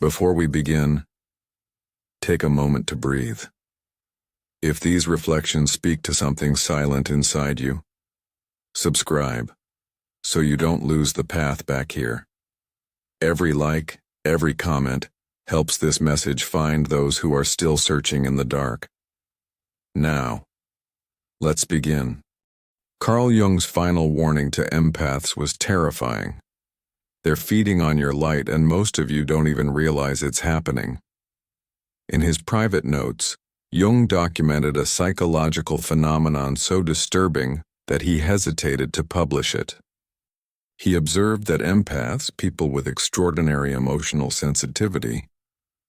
Before we begin, take a moment to breathe. If these reflections speak to something silent inside you, subscribe so you don't lose the path back here. Every like, every comment helps this message find those who are still searching in the dark. Now, let's begin. Carl Jung's final warning to empaths was terrifying. They're feeding on your light, and most of you don't even realize it's happening. In his private notes, Jung documented a psychological phenomenon so disturbing that he hesitated to publish it. He observed that empaths, people with extraordinary emotional sensitivity,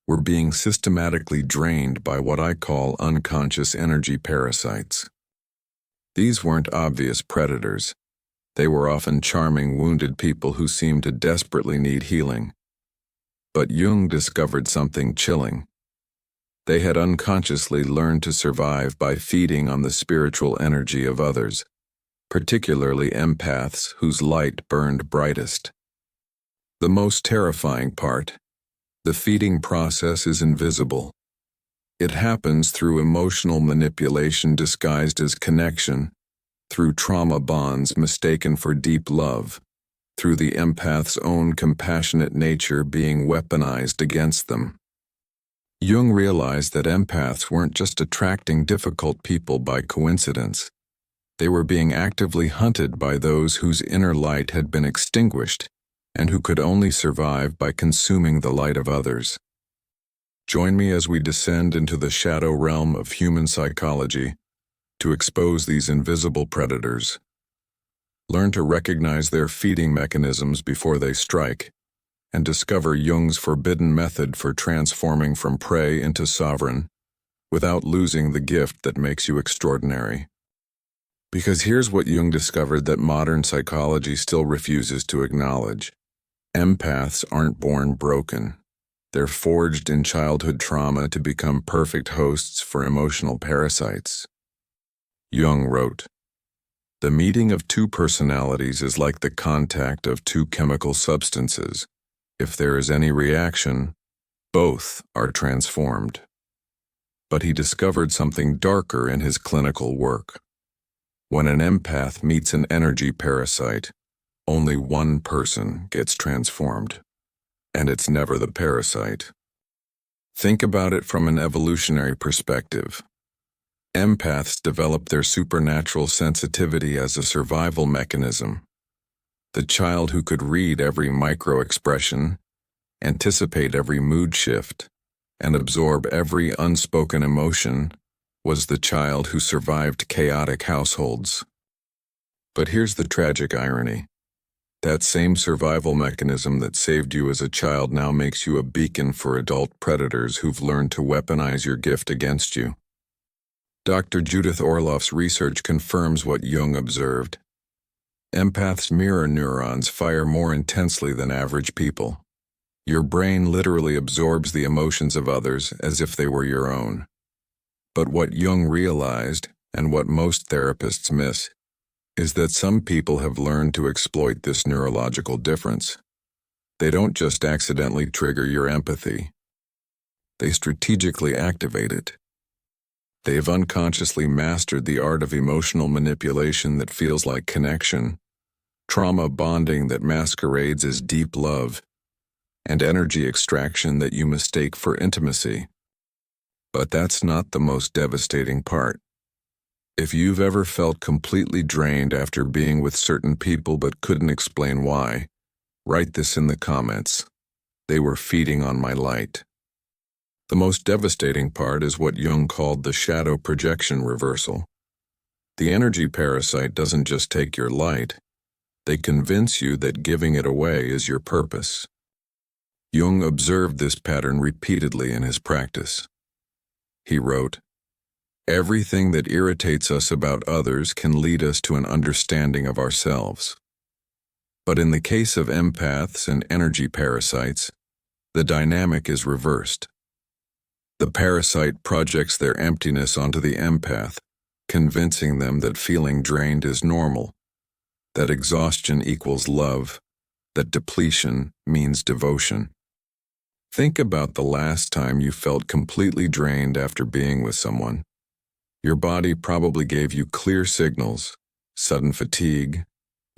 were being systematically drained by what I call unconscious energy parasites. These weren't obvious predators. They were often charming, wounded people who seemed to desperately need healing. But Jung discovered something chilling. They had unconsciously learned to survive by feeding on the spiritual energy of others, particularly empaths whose light burned brightest. The most terrifying part: the feeding process is invisible. It happens through emotional manipulation disguised as connection, through trauma bonds mistaken for deep love, through the empath's own compassionate nature being weaponized against them. Jung realized that empaths weren't just attracting difficult people by coincidence. They were being actively hunted by those whose inner light had been extinguished and who could only survive by consuming the light of others. Join me as we descend into the shadow realm of human psychology to expose these invisible predators. Learn to recognize their feeding mechanisms before they strike, and discover Jung's forbidden method for transforming from prey into sovereign without losing the gift that makes you extraordinary. Because here's what Jung discovered that modern psychology still refuses to acknowledge. Empaths aren't born broken. They're forged in childhood trauma to become perfect hosts for emotional parasites. Jung wrote, "The meeting of two personalities is like the contact of two chemical substances. If there is any reaction, both are transformed." But he discovered something darker in his clinical work. When an empath meets an energy parasite, only one person gets transformed, and it's never the parasite. Think about it from an evolutionary perspective. Empaths develop their supernatural sensitivity as a survival mechanism. The child who could read every micro-expression, anticipate every mood shift, and absorb every unspoken emotion was the child who survived chaotic households. But here's the tragic irony. That same survival mechanism that saved you as a child now makes you a beacon for adult predators who've learned to weaponize your gift against you. Dr. Judith Orloff's research confirms what Jung observed. Empaths' mirror neurons fire more intensely than average people. Your brain literally absorbs the emotions of others as if they were your own. But what Jung realized, and what most therapists miss, is that some people have learned to exploit this neurological difference. They don't just accidentally trigger your empathy. They strategically activate it. They've unconsciously mastered the art of emotional manipulation that feels like connection, trauma bonding that masquerades as deep love, and energy extraction that you mistake for intimacy. But that's not the most devastating part. If you've ever felt completely drained after being with certain people but couldn't explain why, write this in the comments. They were feeding on my light. The most devastating part is what Jung called the shadow projection reversal. The energy parasite doesn't just take your light. They convince you that giving it away is your purpose. Jung observed this pattern repeatedly in his practice. He wrote, "Everything that irritates us about others can lead us to an understanding of ourselves. But in the case of empaths and energy parasites, the dynamic is reversed. The parasite projects their emptiness onto the empath, convincing them that feeling drained is normal, that exhaustion equals love, that depletion means devotion. Think about the last time you felt completely drained after being with someone. Your body probably gave you clear signals: sudden fatigue,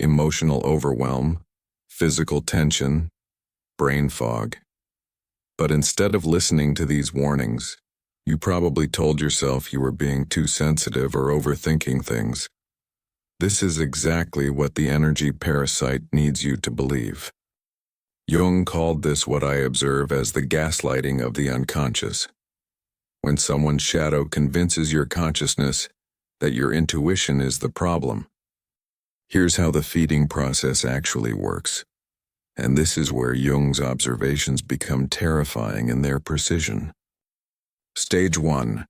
emotional overwhelm, physical tension, brain fog. But instead of listening to these warnings, you probably told yourself you were being too sensitive or overthinking things. This is exactly what the energy parasite needs you to believe. Jung called this what I observe as the gaslighting of the unconscious. When someone's shadow convinces your consciousness that your intuition is the problem. Here's how the feeding process actually works. And this is where Jung's observations become terrifying in their precision. Stage 1.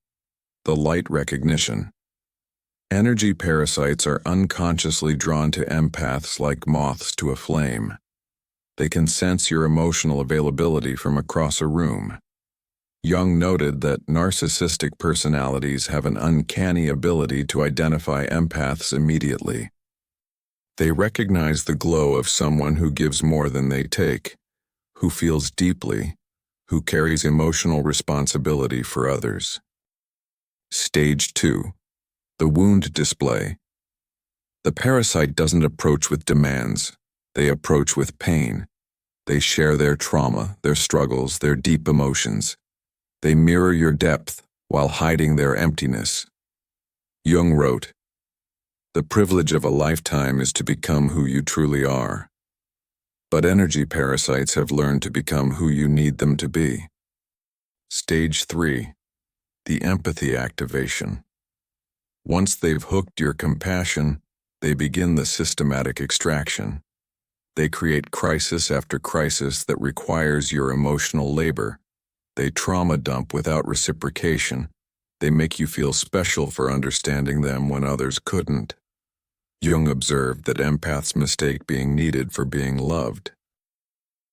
The light recognition. Energy parasites are unconsciously drawn to empaths like moths to a flame. They can sense your emotional availability from across a room. Jung noted that narcissistic personalities have an uncanny ability to identify empaths immediately. They recognize the glow of someone who gives more than they take, who feels deeply, who carries emotional responsibility for others. Stage 2. The wound display. The parasite doesn't approach with demands. They approach with pain. They share their trauma, their struggles, their deep emotions. They mirror your depth while hiding their emptiness. Jung wrote, "The privilege of a lifetime is to become who you truly are. But energy parasites have learned to become who you need them to be." Stage 3. The empathy activation. Once they've hooked your compassion, they begin the systematic extraction. They create crisis after crisis that requires your emotional labor. They trauma dump without reciprocation. They make you feel special for understanding them when others couldn't. Jung observed that empaths mistake being needed for being loved.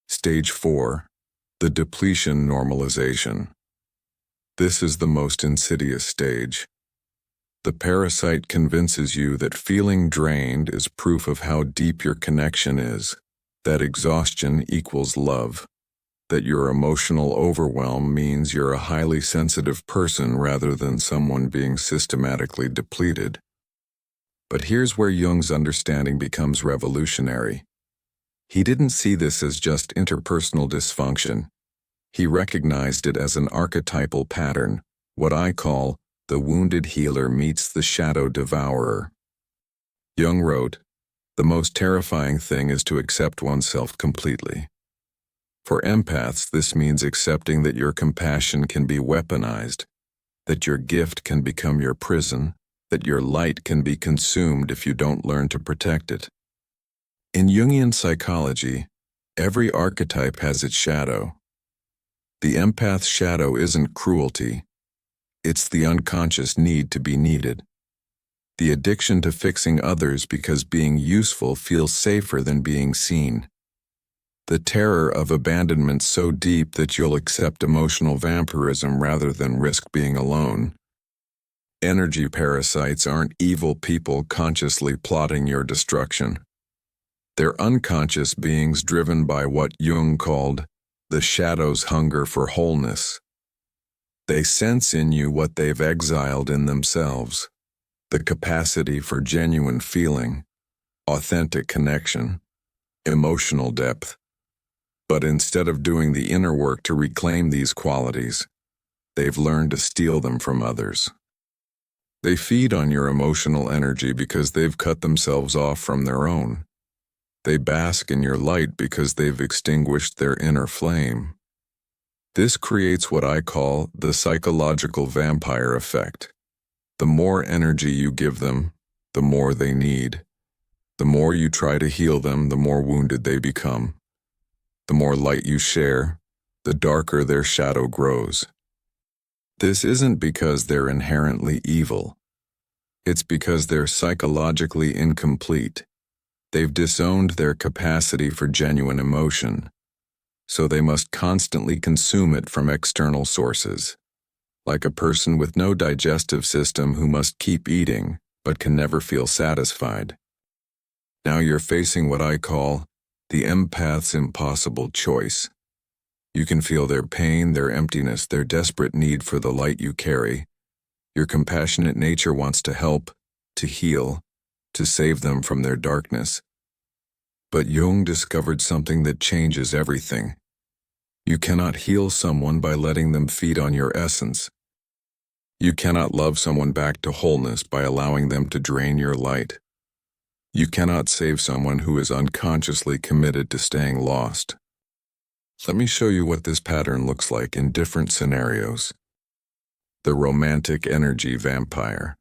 Stage 4. The depletion normalization. This is the most insidious stage. The parasite convinces you that feeling drained is proof of how deep your connection is, that exhaustion equals love, that your emotional overwhelm means you're a highly sensitive person rather than someone being systematically depleted. But here's where Jung's understanding becomes revolutionary. He didn't see this as just interpersonal dysfunction. He recognized it as an archetypal pattern, what I call the wounded healer meets the shadow devourer. Jung wrote, "The most terrifying thing is to accept oneself completely." For empaths, this means accepting that your compassion can be weaponized, that your gift can become your prison, that your light can be consumed if you don't learn to protect it. In Jungian psychology, every archetype has its shadow. The empath's shadow isn't cruelty. It's the unconscious need to be needed. The addiction to fixing others because being useful feels safer than being seen. The terror of abandonment so deep that you'll accept emotional vampirism rather than risk being alone. Energy parasites aren't evil people consciously plotting your destruction. They're unconscious beings driven by what Jung called the shadow's hunger for wholeness. They sense in you what they've exiled in themselves, the capacity for genuine feeling, authentic connection, emotional depth. But instead of doing the inner work to reclaim these qualities, they've learned to steal them from others. They feed on your emotional energy because they've cut themselves off from their own. They bask in your light because they've extinguished their inner flame. This creates what I call the psychological vampire effect. The more energy you give them, the more they need. The more you try to heal them, the more wounded they become. The more light you share, the darker their shadow grows. This isn't because they're inherently evil. It's because they're psychologically incomplete. They've disowned their capacity for genuine emotion, so they must constantly consume it from external sources, like a person with no digestive system who must keep eating but can never feel satisfied. Now you're facing what I call the empath's impossible choice. You can feel their pain, their emptiness, their desperate need for the light you carry. Your compassionate nature wants to help, to heal, to save them from their darkness. But Jung discovered something that changes everything. You cannot heal someone by letting them feed on your essence. You cannot love someone back to wholeness by allowing them to drain your light. You cannot save someone who is unconsciously committed to staying lost. Let me show you what this pattern looks like in different scenarios. The romantic energy vampire.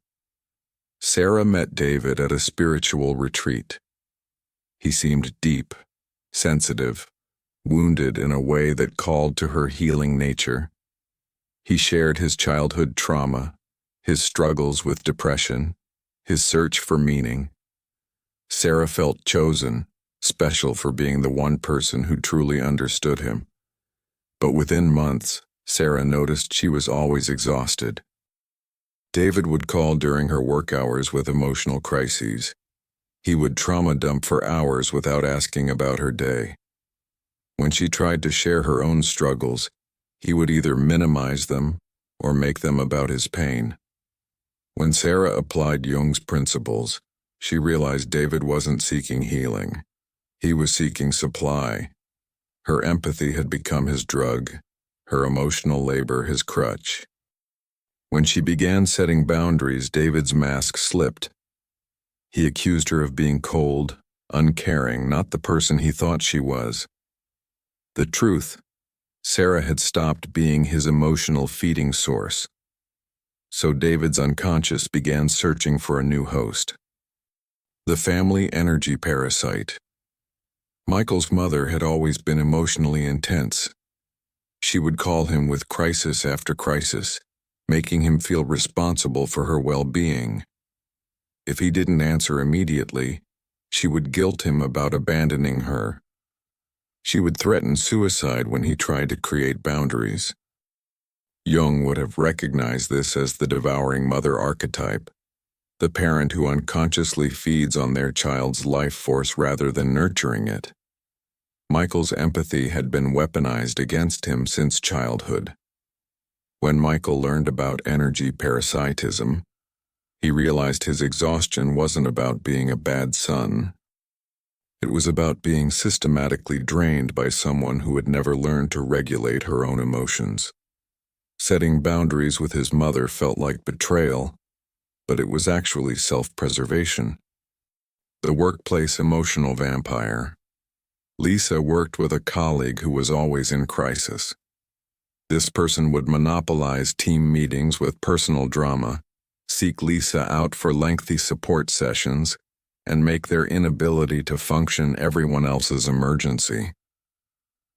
Sarah met David at a spiritual retreat. He seemed deep, sensitive, wounded in a way that called to her healing nature. He shared his childhood trauma, his struggles with depression, his search for meaning. Sarah felt chosen, special for being the one person who truly understood him. But within months, Sarah noticed she was always exhausted. David would call during her work hours with emotional crises. He would trauma dump for hours without asking about her day. When she tried to share her own struggles, he would either minimize them or make them about his pain. When Sarah applied Jung's principles, she realized David wasn't seeking healing. He was seeking supply. Her empathy had become his drug, her emotional labor his crutch. When she began setting boundaries, David's mask slipped. He accused her of being cold, uncaring, not the person he thought she was. The truth, Sarah had stopped being his emotional feeding source. So David's unconscious began searching for a new host. The family energy parasite. Michael's mother had always been emotionally intense. She would call him with crisis after crisis, making him feel responsible for her well-being. If he didn't answer immediately, she would guilt him about abandoning her. She would threaten suicide when he tried to create boundaries. Jung would have recognized this as the devouring mother archetype, the parent who unconsciously feeds on their child's life force rather than nurturing it. Michael's empathy had been weaponized against him since childhood. When Michael learned about energy parasitism, he realized his exhaustion wasn't about being a bad son. It was about being systematically drained by someone who had never learned to regulate her own emotions. Setting boundaries with his mother felt like betrayal, but it was actually self-preservation. The workplace emotional vampire. Lisa worked with a colleague who was always in crisis. This person would monopolize team meetings with personal drama, seek Lisa out for lengthy support sessions, and make their inability to function everyone else's emergency.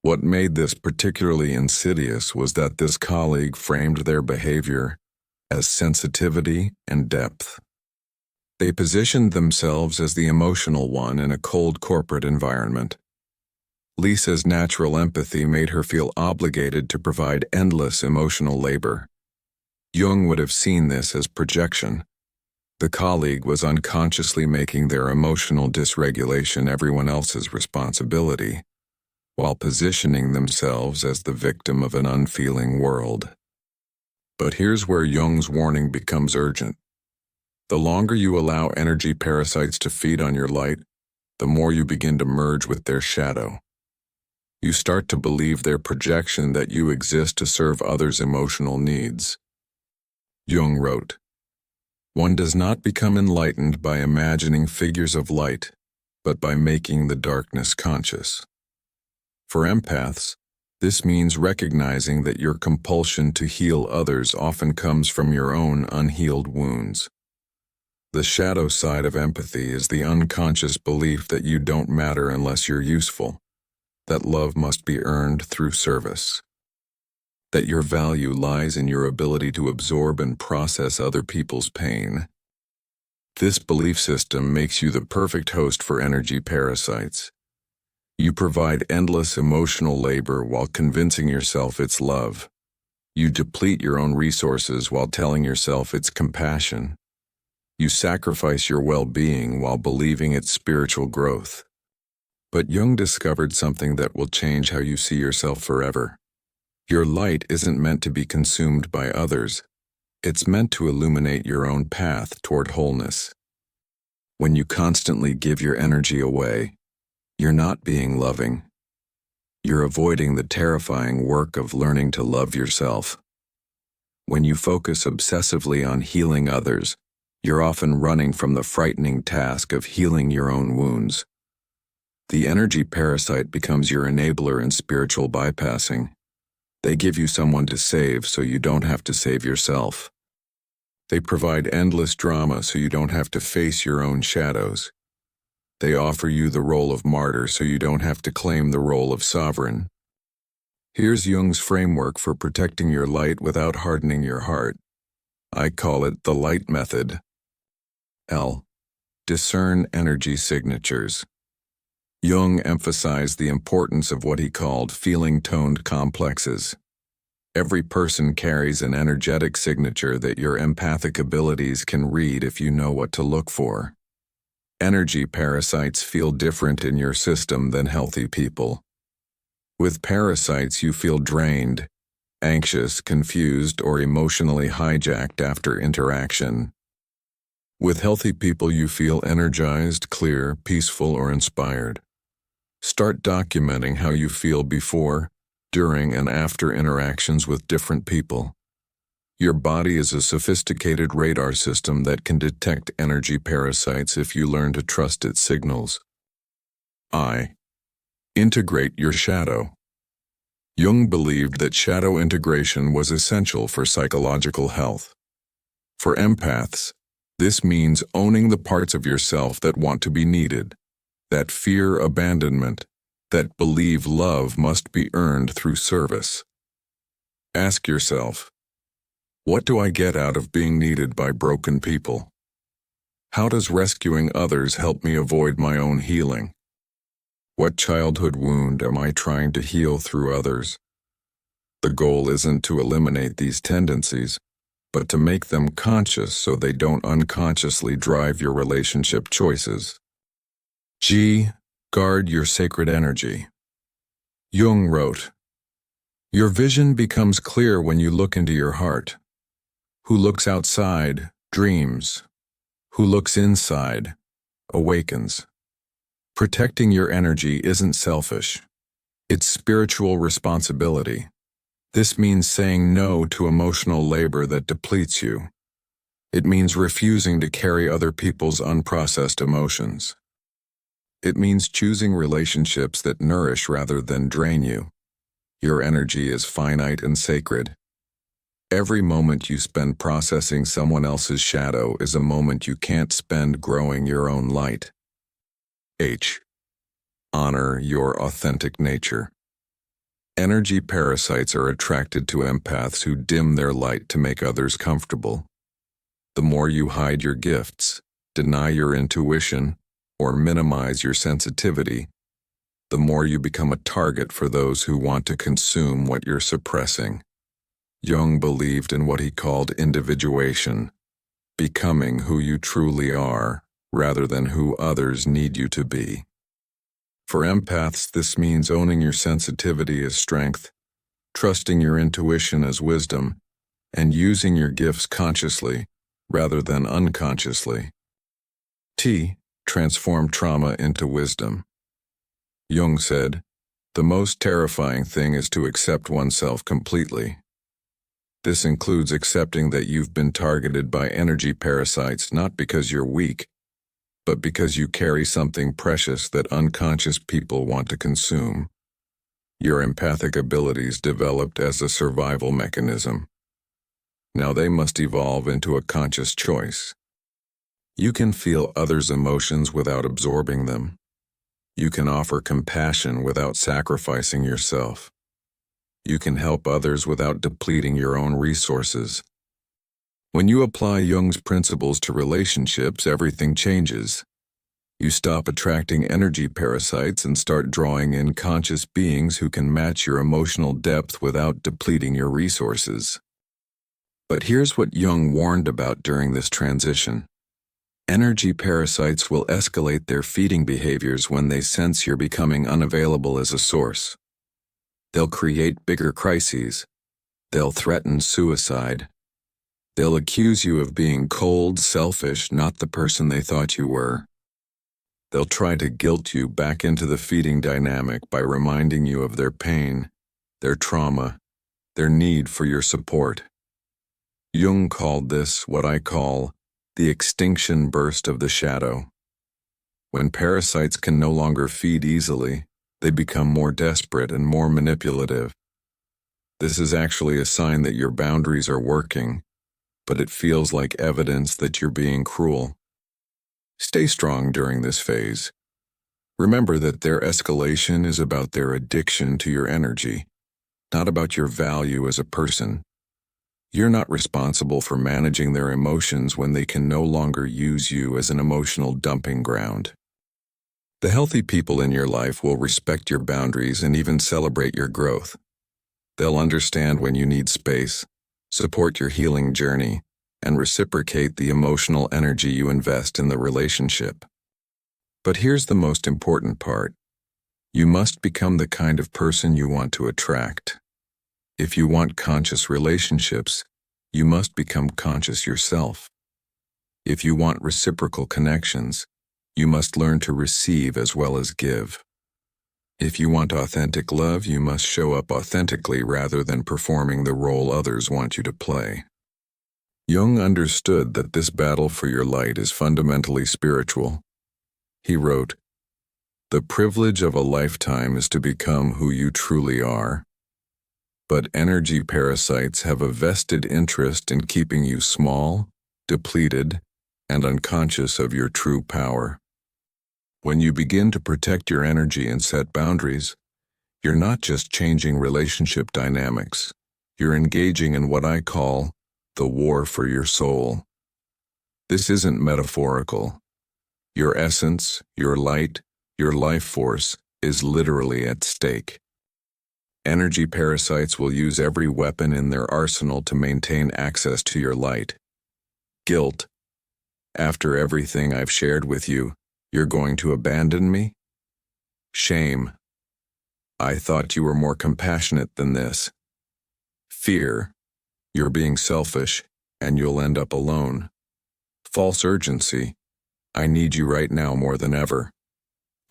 What made this particularly insidious was that this colleague framed their behavior as sensitivity and depth. They positioned themselves as the emotional one in a cold corporate environment. Lisa's natural empathy made her feel obligated to provide endless emotional labor. Jung would have seen this as projection. The colleague was unconsciously making their emotional dysregulation everyone else's responsibility, while positioning themselves as the victim of an unfeeling world. But here's where Jung's warning becomes urgent. The longer you allow energy parasites to feed on your light, the more you begin to merge with their shadow. You start to believe their projection that you exist to serve others' emotional needs. Jung wrote, "One does not become enlightened by imagining figures of light, but by making the darkness conscious." For empaths, this means recognizing that your compulsion to heal others often comes from your own unhealed wounds. The shadow side of empathy is the unconscious belief that you don't matter unless you're useful, that love must be earned through service, that your value lies in your ability to absorb and process other people's pain. This belief system makes you the perfect host for energy parasites. You provide endless emotional labor while convincing yourself it's love. You deplete your own resources while telling yourself it's compassion. You sacrifice your well-being while believing it's spiritual growth. But Jung discovered something that will change how you see yourself forever. Your light isn't meant to be consumed by others. It's meant to illuminate your own path toward wholeness. When you constantly give your energy away, you're not being loving. You're avoiding the terrifying work of learning to love yourself. When you focus obsessively on healing others, you're often running from the frightening task of healing your own wounds. The energy parasite becomes your enabler in spiritual bypassing. They give you someone to save so you don't have to save yourself. They provide endless drama so you don't have to face your own shadows. They offer you the role of martyr so you don't have to claim the role of sovereign. Here's Jung's framework for protecting your light without hardening your heart. I call it the light method. L. Discern energy signatures. Jung emphasized the importance of what he called feeling-toned complexes. Every person carries an energetic signature that your empathic abilities can read if you know what to look for. Energy parasites feel different in your system than healthy people. With parasites, you feel drained, anxious, confused, or emotionally hijacked after interaction. With healthy people, you feel energized, clear, peaceful, or inspired. Start documenting how you feel before, during, and after interactions with different people. Your body is a sophisticated radar system that can detect energy parasites if you learn to trust its signals. I. Integrate your shadow. Jung believed that shadow integration was essential for psychological health. For empaths, this means owning the parts of yourself that want to be needed, that fear abandonment, that believe love must be earned through service. Ask yourself, what do I get out of being needed by broken people? How does rescuing others help me avoid my own healing? What childhood wound am I trying to heal through others? The goal isn't to eliminate these tendencies, but to make them conscious so they don't unconsciously drive your relationship choices. G. Guard your sacred energy. Jung wrote, "Your vision becomes clear when you look into your heart. Who looks outside, dreams. Who looks inside, awakens." Protecting your energy isn't selfish. It's spiritual responsibility. This means saying no to emotional labor that depletes you. It means refusing to carry other people's unprocessed emotions. It means choosing relationships that nourish rather than drain you. Your energy is finite and sacred. Every moment you spend processing someone else's shadow is a moment you can't spend growing your own light. H. Honor your authentic nature. Energy parasites are attracted to empaths who dim their light to make others comfortable. The more you hide your gifts, deny your intuition, or minimize your sensitivity, the more you become a target for those who want to consume what you're suppressing. Jung believed in what he called individuation, becoming who you truly are, rather than who others need you to be. For empaths, this means owning your sensitivity as strength, trusting your intuition as wisdom, and using your gifts consciously, rather than unconsciously. T. Transform trauma into wisdom. Jung said, "The most terrifying thing is to accept oneself completely." This includes accepting that you've been targeted by energy parasites not because you're weak, but because you carry something precious that unconscious people want to consume. Your empathic abilities developed as a survival mechanism. Now they must evolve into a conscious choice. You can feel others' emotions without absorbing them. You can offer compassion without sacrificing yourself. You can help others without depleting your own resources. When you apply Jung's principles to relationships, everything changes. You stop attracting energy parasites and start drawing in conscious beings who can match your emotional depth without depleting your resources. But here's what Jung warned about during this transition. Energy parasites will escalate their feeding behaviors when they sense you're becoming unavailable as a source. They'll create bigger crises. They'll threaten suicide. They'll accuse you of being cold, selfish, not the person they thought you were. They'll try to guilt you back into the feeding dynamic by reminding you of their pain, their trauma, their need for your support. Jung called this what I call the extinction burst of the shadow. When parasites can no longer feed easily, they become more desperate and more manipulative. This is actually a sign that your boundaries are working, but it feels like evidence that you're being cruel. Stay strong during this phase. Remember that their escalation is about their addiction to your energy, not about your value as a person. You're not responsible for managing their emotions when they can no longer use you as an emotional dumping ground. The healthy people in your life will respect your boundaries and even celebrate your growth. They'll understand when you need space, support your healing journey, and reciprocate the emotional energy you invest in the relationship. But here's the most important part. You must become the kind of person you want to attract. If you want conscious relationships, you must become conscious yourself. If you want reciprocal connections, you must learn to receive as well as give. If you want authentic love, you must show up authentically rather than performing the role others want you to play. Jung understood that this battle for your light is fundamentally spiritual. He wrote, "The privilege of a lifetime is to become who you truly are. But energy parasites have a vested interest in keeping you small, depleted, and unconscious of your true power. When you begin to protect your energy and set boundaries, you're not just changing relationship dynamics, you're engaging in what I call the war for your soul. This isn't metaphorical. Your essence, your light, your life force is literally at stake. Energy parasites will use every weapon in their arsenal to maintain access to your light. Guilt. After everything I've shared with you, you're going to abandon me? Shame. I thought you were more compassionate than this. Fear. You're being selfish, and you'll end up alone. False urgency. I need you right now more than ever.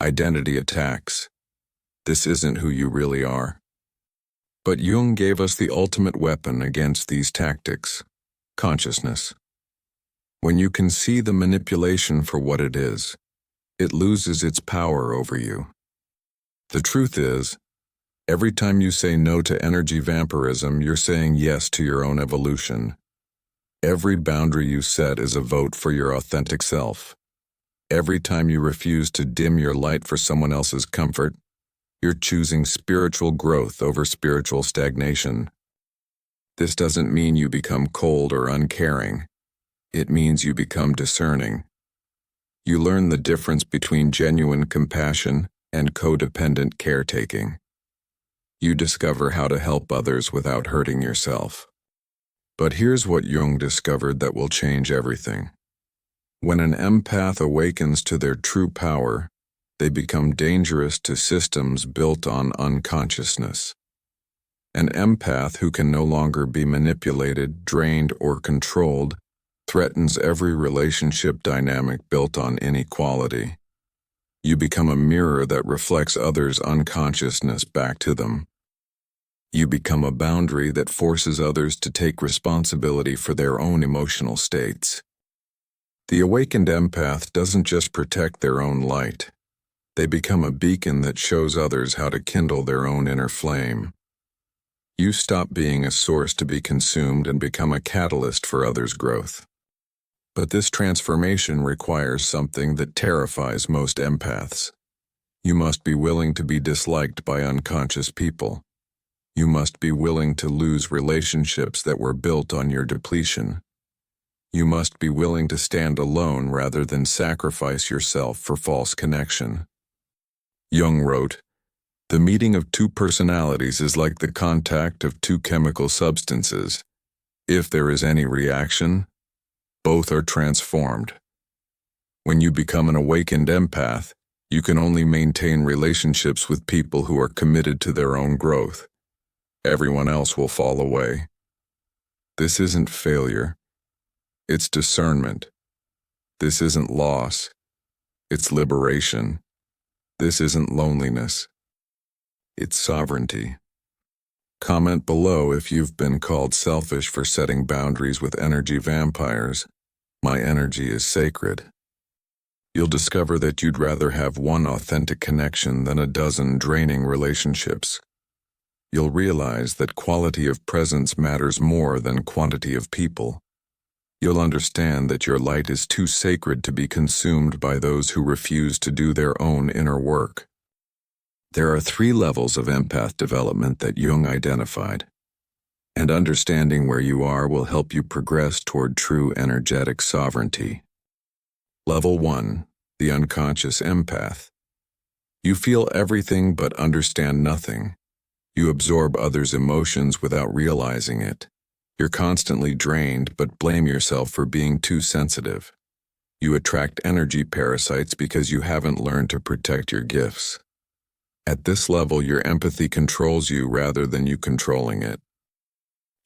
Identity attacks. This isn't who you really are. But Jung gave us the ultimate weapon against these tactics: consciousness. When you can see the manipulation for what it is, it loses its power over you. The truth is, every time you say no to energy vampirism, you're saying yes to your own evolution. Every boundary you set is a vote for your authentic self. Every time you refuse to dim your light for someone else's comfort, you're choosing spiritual growth over spiritual stagnation. This doesn't mean you become cold or uncaring. It means you become discerning. You learn the difference between genuine compassion and codependent caretaking. You discover how to help others without hurting yourself. But here's what Jung discovered that will change everything. When an empath awakens to their true power, they become dangerous to systems built on unconsciousness. An empath who can no longer be manipulated, drained, or controlled threatens every relationship dynamic built on inequality. You become a mirror that reflects others' unconsciousness back to them. You become a boundary that forces others to take responsibility for their own emotional states. The awakened empath doesn't just protect their own light. They become a beacon that shows others how to kindle their own inner flame. You stop being a source to be consumed and become a catalyst for others' growth. But this transformation requires something that terrifies most empaths. You must be willing to be disliked by unconscious people. You must be willing to lose relationships that were built on your depletion. You must be willing to stand alone rather than sacrifice yourself for false connection. Jung wrote, "The meeting of two personalities is like the contact of two chemical substances. If there is any reaction, both are transformed." When you become an awakened empath, you can only maintain relationships with people who are committed to their own growth. Everyone else will fall away. This isn't failure. It's discernment. This isn't loss. It's liberation. This isn't loneliness. It's sovereignty. Comment below if you've been called selfish for setting boundaries with energy vampires. My energy is sacred. You'll discover that you'd rather have one authentic connection than a dozen draining relationships. You'll realize that quality of presence matters more than quantity of people. You'll understand that your light is too sacred to be consumed by those who refuse to do their own inner work. There are 3 levels of empath development that Jung identified, and understanding where you are will help you progress toward true energetic sovereignty. Level 1, the unconscious empath. You feel everything but understand nothing. You absorb others' emotions without realizing it. You're constantly drained but blame yourself for being too sensitive. You attract energy parasites because you haven't learned to protect your gifts. At this level, your empathy controls you rather than you controlling it.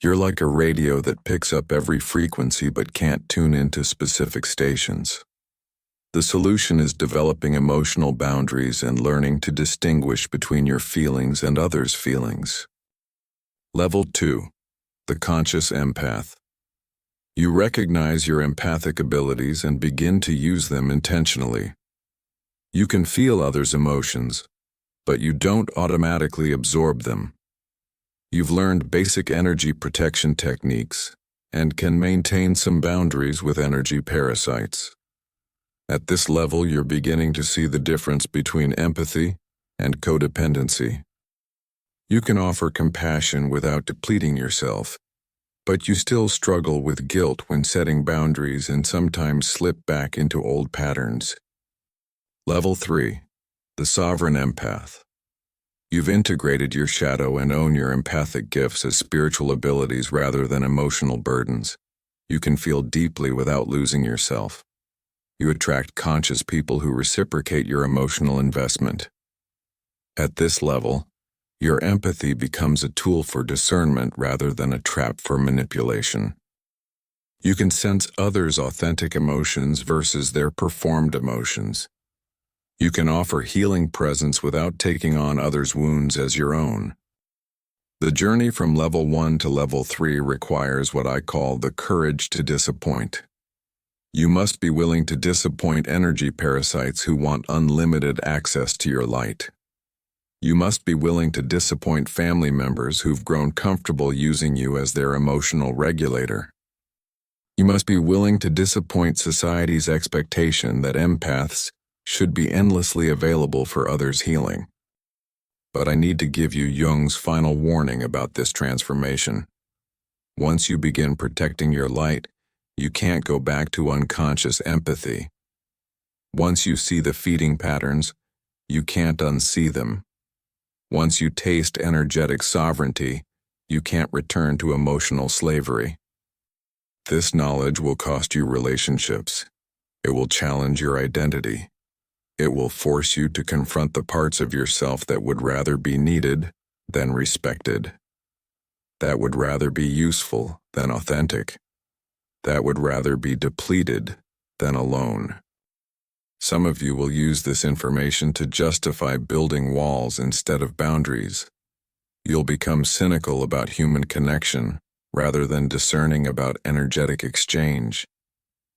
You're like a radio that picks up every frequency but can't tune into specific stations. The solution is developing emotional boundaries and learning to distinguish between your feelings and others' feelings. Level 2, the conscious empath. You recognize your empathic abilities and begin to use them intentionally. You can feel others' emotions, but you don't automatically absorb them. You've learned basic energy protection techniques and can maintain some boundaries with energy parasites. At this level, you're beginning to see the difference between empathy and codependency. You can offer compassion without depleting yourself, but you still struggle with guilt when setting boundaries and sometimes slip back into old patterns. Level 3, the sovereign empath. You've integrated your shadow and own your empathic gifts as spiritual abilities rather than emotional burdens. You can feel deeply without losing yourself. You attract conscious people who reciprocate your emotional investment. At this level, your empathy becomes a tool for discernment rather than a trap for manipulation. You can sense others' authentic emotions versus their performed emotions. You can offer healing presence without taking on others' wounds as your own. The journey from level 1 to level 3 requires what I call the courage to disappoint. You must be willing to disappoint energy parasites who want unlimited access to your light. You must be willing to disappoint family members who've grown comfortable using you as their emotional regulator. You must be willing to disappoint society's expectation that empaths should be endlessly available for others' healing. But I need to give you Jung's final warning about this transformation. Once you begin protecting your light, you can't go back to unconscious empathy. Once you see the feeding patterns, you can't unsee them. Once you taste energetic sovereignty, you can't return to emotional slavery. This knowledge will cost you relationships. It will challenge your identity. It will force you to confront the parts of yourself that would rather be needed than respected, that would rather be useful than authentic, that would rather be depleted than alone. Some of you will use this information to justify building walls instead of boundaries. You'll become cynical about human connection rather than discerning about energetic exchange.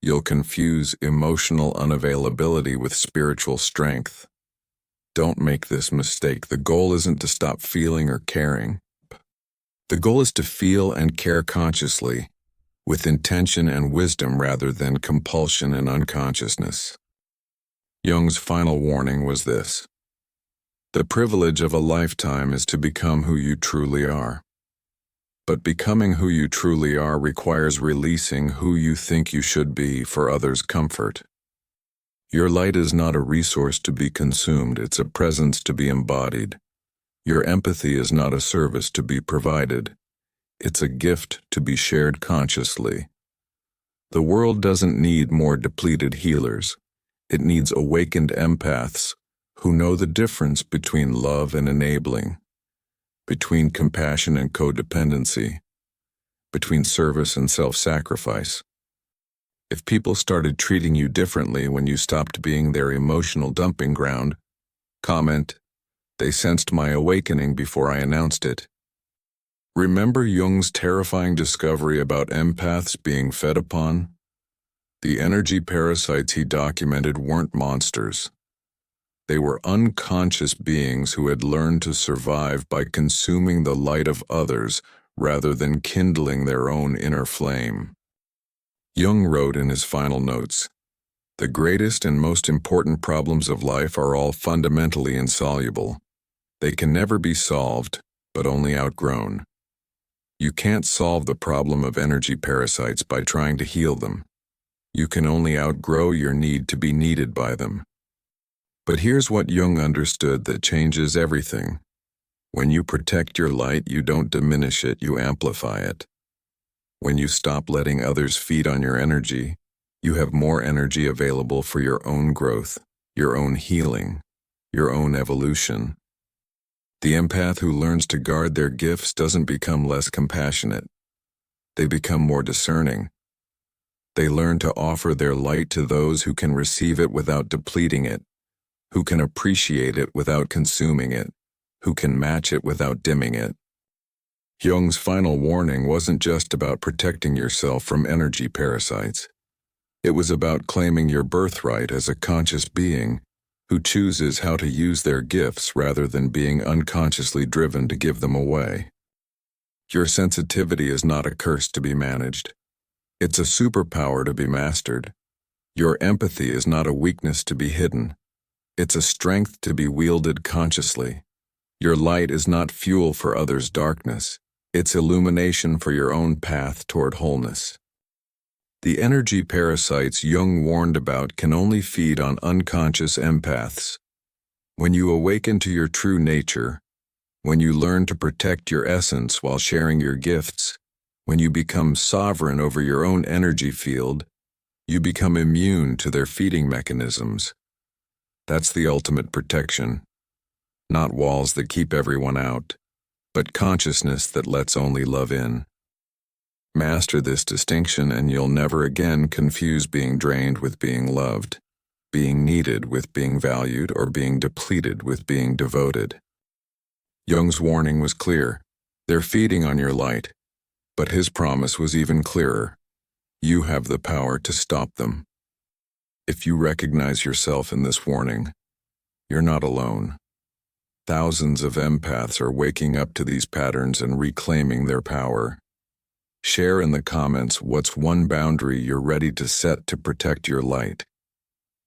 You'll confuse emotional unavailability with spiritual strength. Don't make this mistake. The goal isn't to stop feeling or caring. The goal is to feel and care consciously, with intention and wisdom rather than compulsion and unconsciousness. Jung's final warning was this: the privilege of a lifetime is to become who you truly are. But becoming who you truly are requires releasing who you think you should be for others' comfort. Your light is not a resource to be consumed, it's a presence to be embodied. Your empathy is not a service to be provided, it's a gift to be shared consciously. The world doesn't need more depleted healers. It needs awakened empaths who know the difference between love and enabling, between compassion and codependency, between service and self-sacrifice. If people started treating you differently when you stopped being their emotional dumping ground, comment, "They sensed my awakening before I announced it." Remember Jung's terrifying discovery about empaths being fed upon? The energy parasites he documented weren't monsters. They were unconscious beings who had learned to survive by consuming the light of others rather than kindling their own inner flame. Jung wrote in his final notes, "The greatest and most important problems of life are all fundamentally insoluble. They can never be solved, but only outgrown. You can't solve the problem of energy parasites by trying to heal them. You can only outgrow your need to be needed by them." But here's what Jung understood that changes everything. When you protect your light, you don't diminish it, you amplify it. When you stop letting others feed on your energy, you have more energy available for your own growth, your own healing, your own evolution. The empath who learns to guard their gifts doesn't become less compassionate. They become more discerning. They learn to offer their light to those who can receive it without depleting it, who can appreciate it without consuming it, who can match it without dimming it. Jung's final warning wasn't just about protecting yourself from energy parasites. It was about claiming your birthright as a conscious being who chooses how to use their gifts rather than being unconsciously driven to give them away. Your sensitivity is not a curse to be managed. It's a superpower to be mastered. Your empathy is not a weakness to be hidden. It's a strength to be wielded consciously. Your light is not fuel for others' darkness. It's illumination for your own path toward wholeness. The energy parasites Jung warned about can only feed on unconscious empaths. When you awaken to your true nature, when you learn to protect your essence while sharing your gifts, when you become sovereign over your own energy field, you become immune to their feeding mechanisms. That's the ultimate protection. Not walls that keep everyone out, but consciousness that lets only love in. Master this distinction and you'll never again confuse being drained with being loved, being needed with being valued, or being depleted with being devoted. Jung's warning was clear. They're feeding on your light. But his promise was even clearer. You have the power to stop them. If you recognize yourself in this warning, you're not alone. Thousands of empaths are waking up to these patterns and reclaiming their power. Share in the comments what's one boundary you're ready to set to protect your light.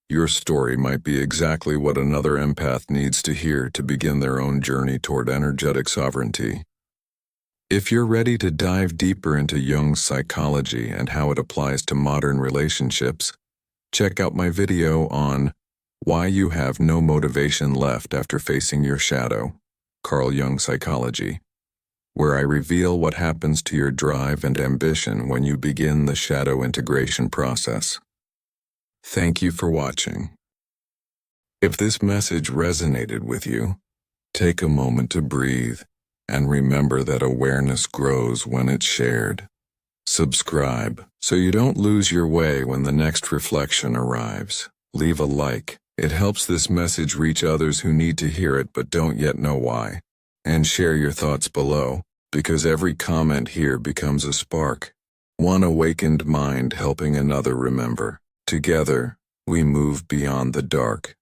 Your story might be exactly what another empath needs to hear to begin their own journey toward energetic sovereignty. If you're ready to dive deeper into Jung's psychology and how it applies to modern relationships, check out my video on Why You Have No Motivation Left After Facing Your Shadow, Carl Jung Psychology, where I reveal what happens to your drive and ambition when you begin the shadow integration process. Thank you for watching. If this message resonated with you, take a moment to breathe and remember that awareness grows when it's shared. Subscribe so you don't lose your way when the next reflection arrives. Leave a like. It helps this message reach others who need to hear it but don't yet know why. And share your thoughts below, because every comment here becomes a spark. One awakened mind helping another remember. Together, we move beyond the dark.